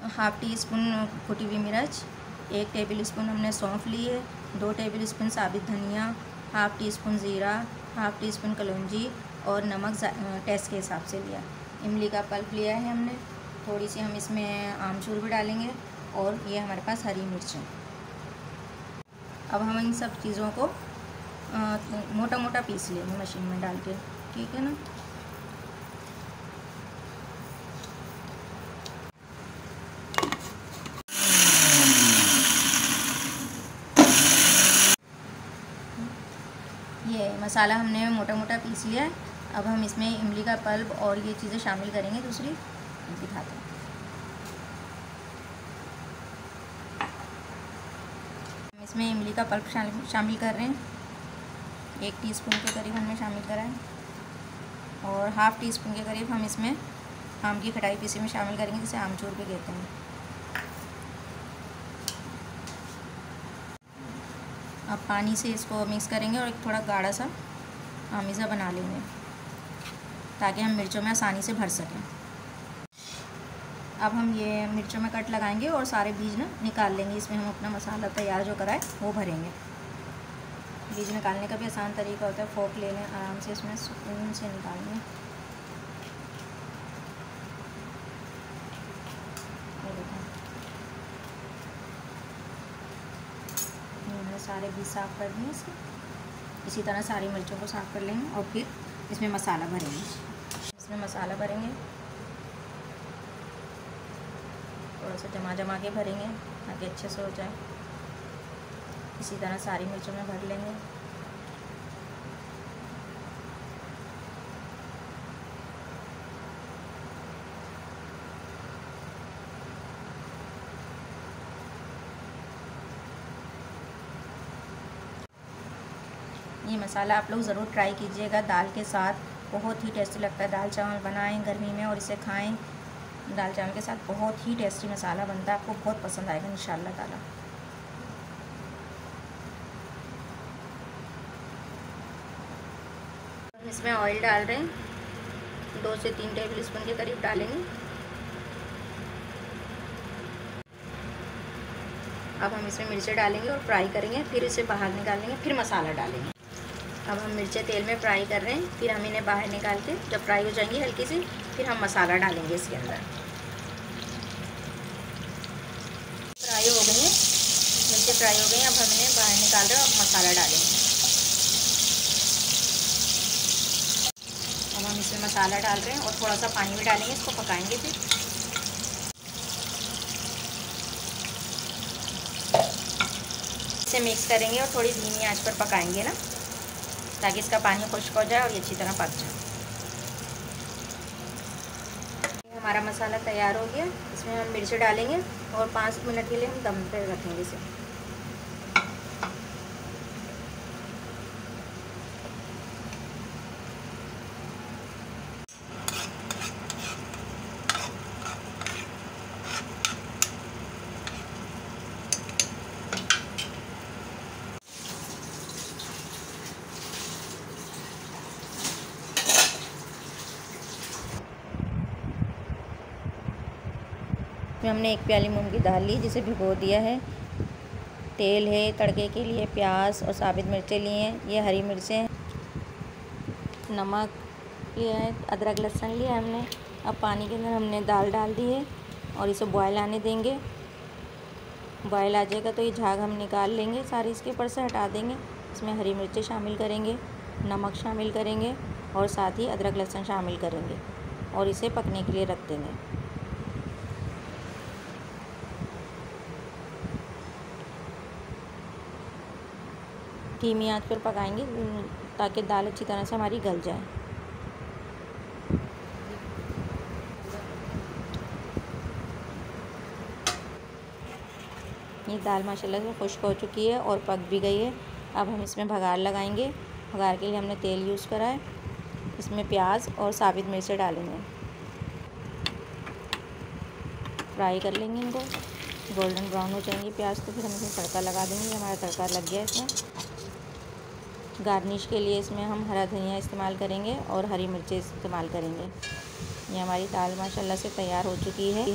Half tea spoon कुटी हुई मिर्च, 1 टेबल स्पून हमने सौंफ ली है, 2 टेबल स्पून साबित धनिया, हाफ़ टी स्पून ज़ीरा, हाफ़ टी स्पून कलौंजी और नमक टेस्ट के हिसाब से लिया। इमली का पल्प लिया है हमने, थोड़ी सी हम इसमें आमचूर भी डालेंगे और ये हमारे पास हरी मिर्च है। अब हम इन सब चीज़ों को मोटा मोटा पीस लेंगे मशीन में डाल के, ठीक है ना। ये मसाला हमने मोटा मोटा पीस लिया है। अब हम इसमें इमली का पल्प और ये चीज़ें शामिल करेंगे। दूसरी दिखाते हैं, हम इसमें इमली का पल्प शामिल कर रहे हैं। 1 टीस्पून के करीब हमने शामिल करा है और हाफ़ टी स्पून के करीब हम इसमें आम की खटाई पीसी में शामिल करेंगे, जिसे आमचूर भी कहते हैं। अब पानी से इसको मिक्स करेंगे और एक थोड़ा गाढ़ा सा आमीज़ा बना लेंगे ताकि हम मिर्चों में आसानी से भर सकें। अब हम ये मिर्चों में कट लगाएंगे और सारे बीज ना निकाल लेंगे। इसमें हम अपना मसाला तैयार जो कराए वो भरेंगे। बीज निकालने का भी आसान तरीका होता है, फोक ले लें, आराम से इसमें सुकून से निकाल लें। सारे बीज साफ़ कर दिए इसके। इसी तरह सारी मिर्चों को साफ़ कर लेंगे और फिर इसमें मसाला भरेंगे। इसमें मसाला भरेंगे, थोड़ा सा जमा जमा के भरेंगे ताकि अच्छे से हो जाए। इसी तरह सारी मिर्चों में भर लेंगे। ये मसाला आप लोग ज़रूर ट्राई कीजिएगा दाल के साथ, बहुत ही टेस्टी लगता है। दाल चावल बनाएं गर्मी में और इसे खाएं। दाल चावल के साथ बहुत ही टेस्टी मसाला बनता है, आपको बहुत पसंद आएगा इंशाल्लाह ताला। इसमें ऑयल डाल रहे हैं, 2 से 3 टेबल स्पून के करीब डालेंगे। अब हम इसमें मिर्चें डालेंगे और फ्राई करेंगे, फिर इसे बाहर निकालेंगे, फिर मसाला डालेंगे। अब हम मिर्चें तेल में फ्राई कर रहे हैं, फिर हम इन्हें बाहर निकाल के जब फ्राई हो जाएंगी हल्की सी, फिर हम मसाला डालेंगे इसके अंदर। फ्राई हो गई हैं, मिर्चें फ्राई हो गई हैं। अब हम इन्हें बाहर निकाल रहे हैं और मसाला डालेंगे। अब हम इसमें मसाला डाल रहे हैं और थोड़ा सा पानी भी डालेंगे, इसको पकाएंगे। फिर इसे मिक्स करेंगे और थोड़ी धीमी आंच पर पकाएंगे ना, ताकि इसका पानी खुश्क हो जाए और ये अच्छी तरह पक जाए। हमारा मसाला तैयार हो गया। इसमें हम मिर्च डालेंगे और 5 मिनट के लिए हम दम पे रखेंगे इसे। हमने 1 प्याली मूंग की दाल ली, जिसे भिगो दिया है। तेल है, तड़के के लिए प्याज और साबित मिर्चें लिए हैं, ये हरी मिर्चें, नमक लिया है, अदरक लहसुन लिया है हमने। अब पानी के अंदर हमने दाल डाल दी है और इसे बॉयल आने देंगे। बॉयल आ जाएगा तो ये झाग हम निकाल लेंगे, सारी इसके ऊपर से हटा देंगे। इसमें हरी मिर्चें शामिल करेंगे, नमक शामिल करेंगे और साथ ही अदरक लहसुन शामिल करेंगे और इसे पकने के लिए रख देंगे। धीमी आंच पर पकाएंगे ताकि दाल अच्छी तरह से हमारी गल जाए। ये दाल माशाल्लाह से खुश्क हो चुकी है और पक भी गई है। अब हम इसमें भगार लगाएंगे। भगार के लिए हमने तेल यूज़ करा है। इसमें प्याज और साबित मिर्चें डालेंगे, फ्राई कर लेंगे इनको, गोल्डन ब्राउन हो जाएंगे प्याज तो फिर हम इसमें तड़का लगा देंगे। हमारा तड़का लग गया इसमें। गार्निश के लिए इसमें हम हरा धनिया इस्तेमाल करेंगे और हरी मिर्चें इस्तेमाल करेंगे। ये हमारी दाल माशाल्लाह से तैयार हो चुकी है।